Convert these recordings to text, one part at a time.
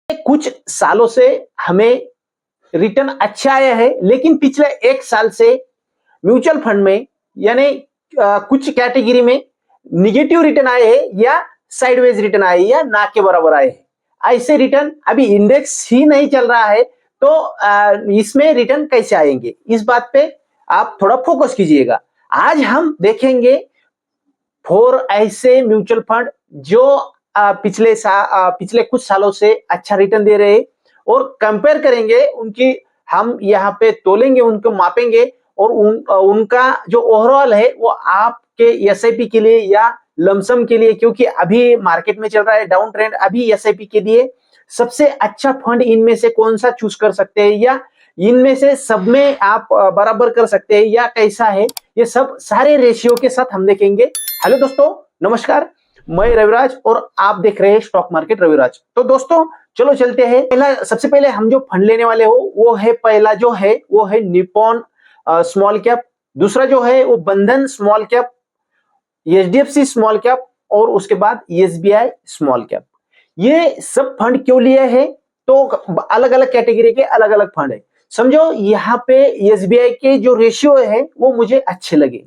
कुछ सालों से हमें रिटर्न अच्छा आया है, लेकिन पिछले 1 साल से म्यूचुअल फंड में यानी कुछ कैटेगरी में निगेटिव रिटर्न आए हैं या साइडवेज रिटर्न आए या ना के बराबर आए हैं। ऐसे रिटर्न अभी इंडेक्स ही नहीं चल रहा है, तो इसमें रिटर्न कैसे आएंगे, इस बात पे आप थोड़ा फोकस कीजिएगा। आज हम देखेंगे 4 ऐसे म्यूचुअल फंड जो पिछले कुछ सालों से अच्छा रिटर्न दे रहे हैं और कंपेयर करेंगे उनकी, हम यहाँ पे तोलेंगे, उनको मापेंगे और उनका जो ओवरऑल है वो आपके एसआईपी के लिए या लमसम के लिए, क्योंकि अभी मार्केट में चल रहा है डाउन ट्रेंड, अभी एसआईपी के लिए सबसे अच्छा फंड इनमें से कौन सा चूज कर सकते हैं या इनमें से सब में आप बराबर कर सकते हैं या कैसा है, ये सब सारे रेशियो के साथ हम देखेंगे। हेलो दोस्तों, नमस्कार, मैं रविराज और आप देख रहे हैं स्टॉक मार्केट रविराज। तो दोस्तों चलो चलते हैं। सबसे पहले हम जो फंड लेने वाले हो वो है, पहला जो है वो है निप्पॉन स्मॉल कैप, दूसरा जो है वो बंधन small cap, HDFC small cap और उसके बाद एसबीआई स्मॉल कैप। ये सब फंड क्यों लिए हैं? तो अलग अलग कैटेगरी के अलग अलग फंड है। समझो यहाँ पे एसबीआई के जो रेशियो है वो मुझे अच्छे लगे,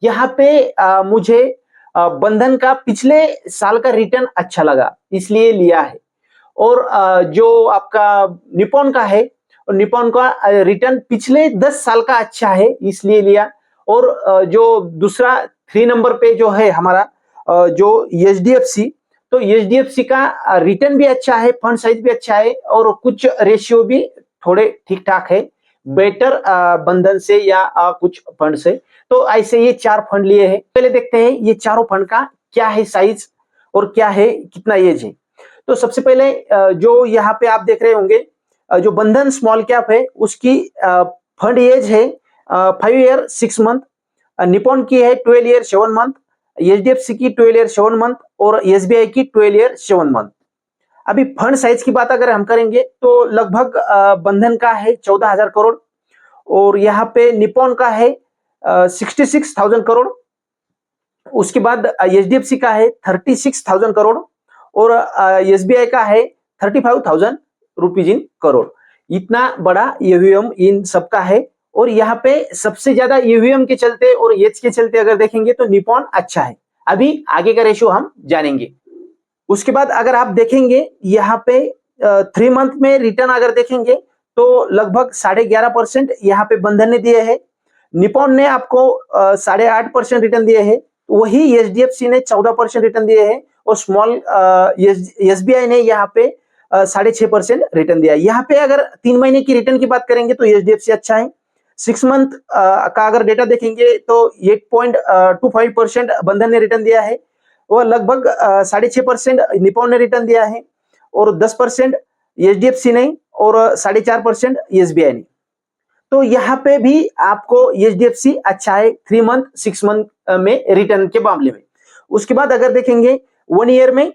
यहाँ पे मुझे बंधन का पिछले साल का रिटर्न अच्छा लगा इसलिए लिया है, और जो आपका निप्पॉन का है, निप्पॉन का रिटर्न पिछले 10 साल का अच्छा है इसलिए लिया, और जो दूसरा 3 नंबर पे जो है हमारा जो एचडीएफसी, तो एचडीएफसी का रिटर्न भी अच्छा है, फंड साइज भी अच्छा है और कुछ रेशियो भी थोड़े ठीक ठाक है, बेटर बंधन से या कुछ फंड से। तो ऐसे ये 4 फंड लिए हैं। पहले देखते हैं ये चारों फंड का क्या है साइज और क्या है, कितना एज है। तो सबसे पहले जो यहाँ पे आप देख रहे होंगे, जो बंधन स्मॉल कैप है उसकी फंड एज है 5 ईयर 6 मंथ, निप्पॉन की है 12 ईयर 7 मंथ, एचडीएफसी की 12 ईयर 7 मंथ और एसबीआई की 12 ईयर 7 मंथ। अभी फंड साइज की बात अगर हम करेंगे तो लगभग बंधन का है 14,000 करोड़ और यहाँ पे निप्पॉन का है 66,000 करोड़, उसके बाद एचडीएफसी का है 36,000 करोड़ और एसबीआई का है 35,000 रुपीज इन करोड़। इतना बड़ा ईवीएम इन सबका है, और यहाँ पे सबसे ज्यादा ईवीएम के चलते और एज के चलते अगर देखेंगे तो निप्पॉन अच्छा है। अभी आगे का रेशियो हम जानेंगे। उसके बाद अगर आप देखेंगे यहाँ पे 3 मंथ में रिटर्न अगर देखेंगे तो लगभग 11.5% यहाँ पे बंधन ने दिए हैं, निप्पॉन ने आपको 8.5% रिटर्न दिए हैं, वही एचडीएफसी ने 14% रिटर्न दिए हैं और स्मॉल एसबीआई ने यहाँ पे 6.5% रिटर्न दिया है। यहाँ पे अगर 3 महीने की रिटर्न की बात करेंगे तो एचडीएफसी अच्छा है। 6 मंथ का अगर डेटा देखेंगे तो 8.25% बंधन ने रिटर्न दिया है, वो लगभग 6.5% निप्पॉन ने रिटर्न दिया है और 10% एचडीएफसी ने और 4.5% एसबीआई ने। तो यहाँ पे भी आपको एचडीएफसी अच्छा है 3 मंथ 6 मंथ में रिटर्न के मामले में। उसके बाद अगर देखेंगे 1 ईयर में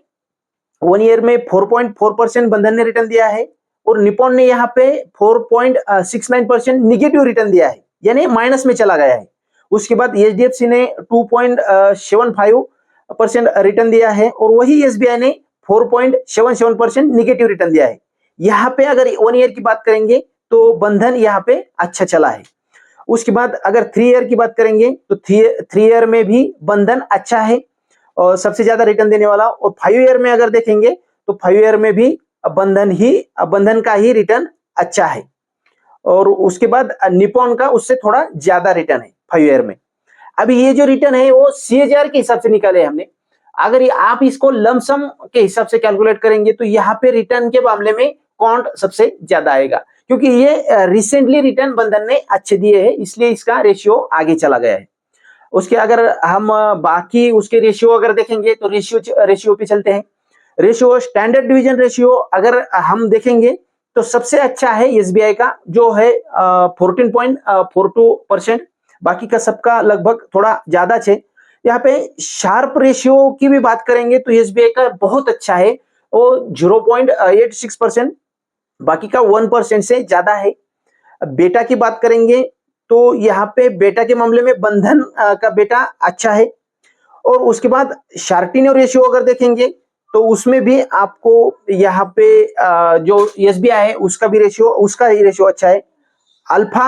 4.4% बंधन ने रिटर्न दिया है और निप्पॉन ने यहाँ पे 4.69% निगेटिव रिटर्न दिया है, यानी माइनस में चला गया है। उसके बाद एचडीएफसी ने 2.75% रिटर्न दिया है और वही एसबीआई ने 4.77% निगेटिव रिटर्न दिया है। यहाँ पे अगर 1 ईयर की बात करेंगे तो बंधन यहाँ पे अच्छा चला है। उसके बाद अगर 3 ईयर की बात करेंगे तो 3 ईयर में भी बंधन अच्छा है और सबसे ज्यादा रिटर्न देने वाला, और 5 ईयर में अगर देखेंगे तो 5 ईयर में भी बंधन का ही रिटर्न अच्छा है, और उसके बाद निप्पॉन का उससे थोड़ा ज्यादा रिटर्न है 5 ईयर में। अभी ये जो रिटर्न है वो सीएजीआर के हिसाब से निकाले हमने। अगर आप इसको लमसम के हिसाब से कैलकुलेट करेंगे तो यहाँ पे रिटर्न के मामले में कौन सबसे ज्यादा आएगा, क्योंकि ये रिसेंटली रिटर्न बंधन ने अच्छे दिए हैं इसलिए इसका रेशियो आगे चला गया है। उसके अगर हम बाकी उसके रेशियो अगर देखेंगे तो रेशियो पे चलते हैं। रेशियो स्टैंडर्ड डिवीजन रेशियो अगर हम देखेंगे तो सबसे अच्छा है एसबीआई का जो है 14.42%, बाकी का सबका लगभग थोड़ा ज्यादा है। यहाँ पे शार्प रेशियो की भी बात करेंगे तो एसबीआई का बहुत अच्छा है, वो 0.86%, बाकी का 1% से ज्यादा है। बेटा की बात करेंगे तो यहाँ पे बेटा के मामले में बंधन का बेटा अच्छा है, और उसके बाद शार्टिनो रेशियो अगर देखेंगे तो तो उसमें भी आपको यहाँ पे जो एसबीआई है उसका ही रेशियो अच्छा है। अल्फा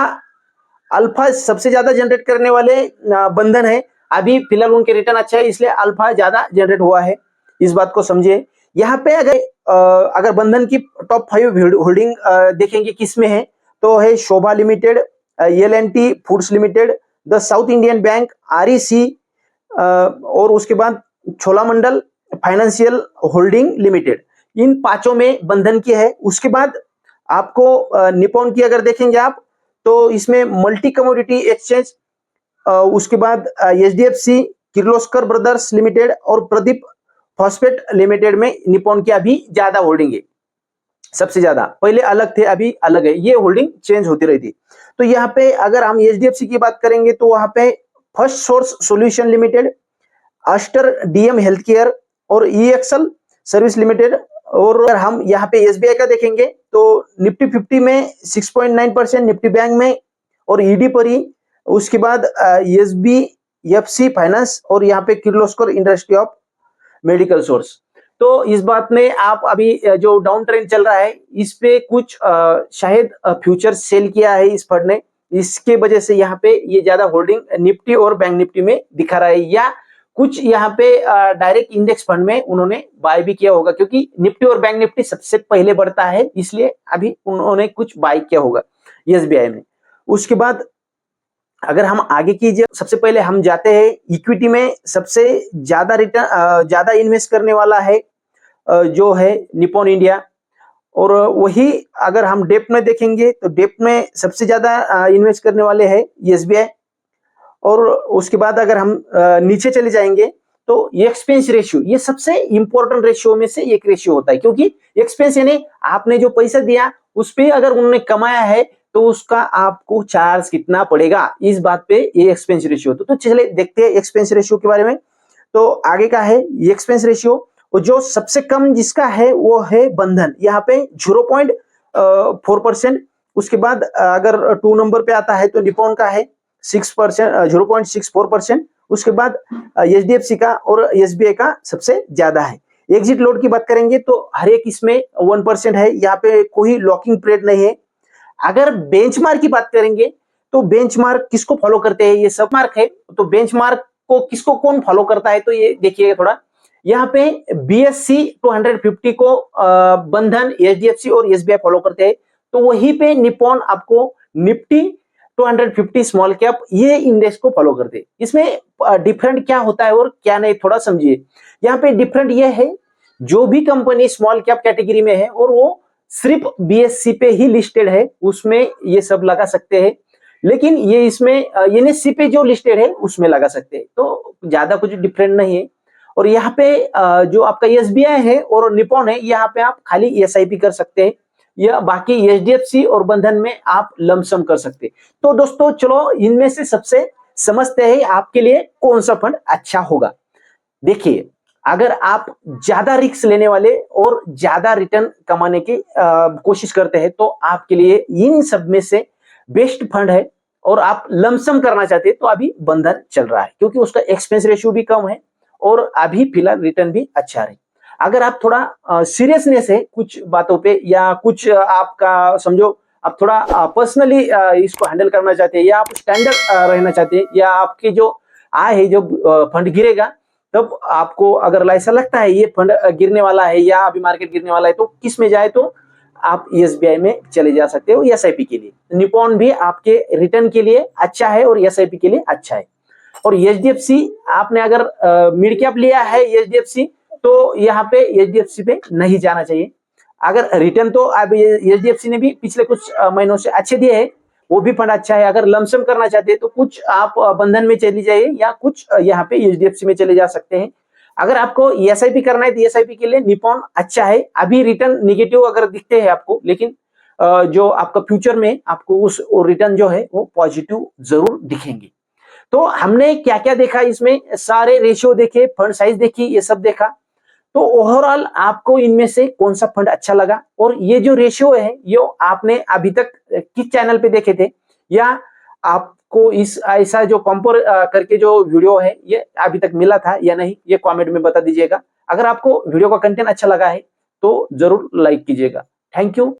अल्फा सबसे ज्यादा जनरेट करने वाले बंधन है, अभी फिलहाल उनके रिटर्न अच्छा है इसलिए अल्फा ज्यादा जनरेट हुआ है, इस बात को समझिए। यहाँ पे अगर बंधन की टॉप 5 होल्डिंग देखेंगे किसमें है, तो है Sobha limited, L and T foods limited, the South Indian Bank, REC, और उसके बाद छोलामंडल फाइनेंशियल होल्डिंग लिमिटेड, इन पांचों में बंधन की है। उसके बाद आपको निप्पॉन की अगर देखेंगे आप, तो इसमें मल्टी कमोडिटी एक्सचेंज, उसके बाद एचडीएफसी, किर्लोस्कर ब्रदर्स लिमिटेड और प्रदीप फॉस्फेट लिमिटेड में निप्पॉन की अभी ज्यादा होल्डिंग है, सबसे ज्यादा। पहले अलग थे अभी अलग है, ये होल्डिंग चेंज होती रहती। तो यहाँ पे अगर हम एचडीएफसी की बात करेंगे तो वहां पे first source solution limited, आस्टर DM health care और ईएक्सएल सर्विस लिमिटेड। और अगर हम यहाँ पे एसबीआई का देखेंगे तो निफ्टी 50 में 6.9%, निफ्टी बैंक में और ईडी पर ही, उसके बाद एसबीएफसी फाइनेंस और यहाँ पे Kirloskar industry of medical source. तो इस बात में आप अभी जो डाउन ट्रेंड चल रहा है इस पे कुछ शायद फ्यूचर सेल किया है इस फंड ने, इसके वजह से यहाँ पे ये ज्यादा होल्डिंग निफ्टी और बैंक निफ्टी में दिखा रहा है, या कुछ यहाँ पे डायरेक्ट इंडेक्स फंड में उन्होंने बाय भी किया होगा, क्योंकि निफ्टी और बैंक निफ्टी सबसे पहले बढ़ता है इसलिए अभी उन्होंने कुछ बाय किया होगा एसबीआई में। उसके बाद अगर हम आगे कीजिए, सबसे पहले हम जाते हैं इक्विटी में सबसे ज्यादा रिटर्न ज्यादा इन्वेस्ट करने वाला है जो है निप्पॉन इंडिया। और वही अगर हम डेप्थ में देखेंगे तो डेप्थ में सबसे ज्यादा इन्वेस्ट करने वाले हैं एसबीआई। और उसके बाद अगर हम नीचे चले जाएंगे तो ये एक्सपेंस रेशियो, ये सबसे इंपॉर्टेंट रेशियो में से एक रेशियो होता है, क्योंकि एक्सपेंस यानी आपने जो पैसा दिया उस पे अगर उन्होंने कमाया है तो उसका आपको चार्ज कितना पड़ेगा, इस बात पे ये एक्सपेंस रेशियो। तो चलिए देखते हैं एक्सपेंस रेशियो के बारे में। तो आगे का है ये एक्सपेंस रेशियो, और जो सबसे कम जिसका है वो है बंधन, यहाँ पे 0.4%। उसके बाद अगर 2 नंबर पे आता है तो निप्पॉन का है 6%, 0.64%। उसके बाद एचडीएफसी का और एसबीआई का सबसे ज्यादा है। एग्जिट लोड की बात करेंगे तो हर एक इसमें 1% है, यहाँ पे कोई लॉकिंग पीरियड नहीं है। अगर बेंचमार्क की बात करेंगे तो बेंचमार्क किसको फॉलो करते हैं, ये सब मार्क है, तो बेंचमार्क को किसको कौन फॉलो करता है, तो ये देखिएगा थोड़ा। यहाँ पे बीएससी 250 को बंधन, एचडीएफसी और एसबीआई फॉलो करते हैं, तो वहीं पे निप्पॉन आपको निफ्टी 250 स्मॉल कैप ये इंडेक्स को फॉलो करते हैं। इसमें डिफरेंट क्या होता है और क्या नहीं थोड़ा समझिए। यहाँ पे डिफरेंट ये है, जो भी कंपनी स्मॉल कैप कैटेगरी में है और वो सिर्फ बीएससी पे ही लिस्टेड है उसमें ये सब लगा सकते हैं, लेकिन ये इसमें एनएससी पे जो लिस्टेड है उसमें लगा सकते हैं, तो ज्यादा कुछ डिफरेंट नहीं है। और यहाँ पे जो आपका एसबीआई है और निप्पॉन है, यहाँ पे आप खाली एसआईपी कर सकते हैं, या बाकी एचडीएफसी और बंधन में आप लमसम कर सकते हैं। तो दोस्तों चलो इनमें से सबसे समझते हैं आपके लिए कौन सा फंड अच्छा होगा। देखिए, अगर आप ज्यादा रिस्क लेने वाले और ज्यादा रिटर्न कमाने की कोशिश करते हैं तो आपके लिए इन सब में से बेस्ट फंड है, और आप लमसम करना चाहते हैं तो अभी बंधन चल रहा है, क्योंकि उसका एक्सपेंस रेशियो भी कम है और अभी फिलहाल रिटर्न भी अच्छा है। अगर आप थोड़ा सीरियसनेस है कुछ बातों पे, या कुछ आपका समझो आप थोड़ा पर्सनली इसको हैंडल करना चाहते हैं, या आप स्टैंडर्ड रहना चाहते हैं, या आपकी जो आय है जो फंड गिरेगा तब आपको अगर ऐसा लगता है ये फंड गिरने वाला है या अभी मार्केट गिरने वाला है, तो किस में जाए, तो आप एसबीआई में चले जा सकते हो एसआईपी के लिए। निप्पॉन भी आपके रिटर्न के लिए अच्छा है और एसआईपी के लिए अच्छा है। और एचडीएफसी आपने अगर मिड कैप लिया है एचडीएफसी, तो यहाँ पे एचडीएफसी पे नहीं जाना चाहिए। अगर रिटर्न तो अब एचडीएफसी ने भी पिछले कुछ महीनों से अच्छे दिए हैं, वो भी फंड अच्छा है। अगर लमसम करना चाहते हैं तो कुछ आप बंधन में चली जाइए, या कुछ यहाँ पे एचडीएफसी में चले जा सकते हैं। अगर आपको एसआईपी करना है तो एसआईपी के लिए निप्पॉन अच्छा है। अभी रिटर्न निगेटिव अगर दिखते हैं आपको, लेकिन जो आपका फ्यूचर में आपको उस रिटर्न जो है वो पॉजिटिव जरूर दिखेंगे। तो हमने क्या क्या देखा इसमें, सारे रेशियो देखे, फंड साइज देखी, ये सब देखा। तो ओवरऑल आपको इनमें से कौन सा फंड अच्छा लगा, और ये जो रेशियो है ये आपने अभी तक किस चैनल पे देखे थे, या आपको इस ऐसा जो कंपेयर करके जो वीडियो है ये अभी तक मिला था या नहीं, ये कमेंट में बता दीजिएगा। अगर आपको वीडियो का कंटेंट अच्छा लगा है तो जरूर लाइक कीजिएगा। Thank you.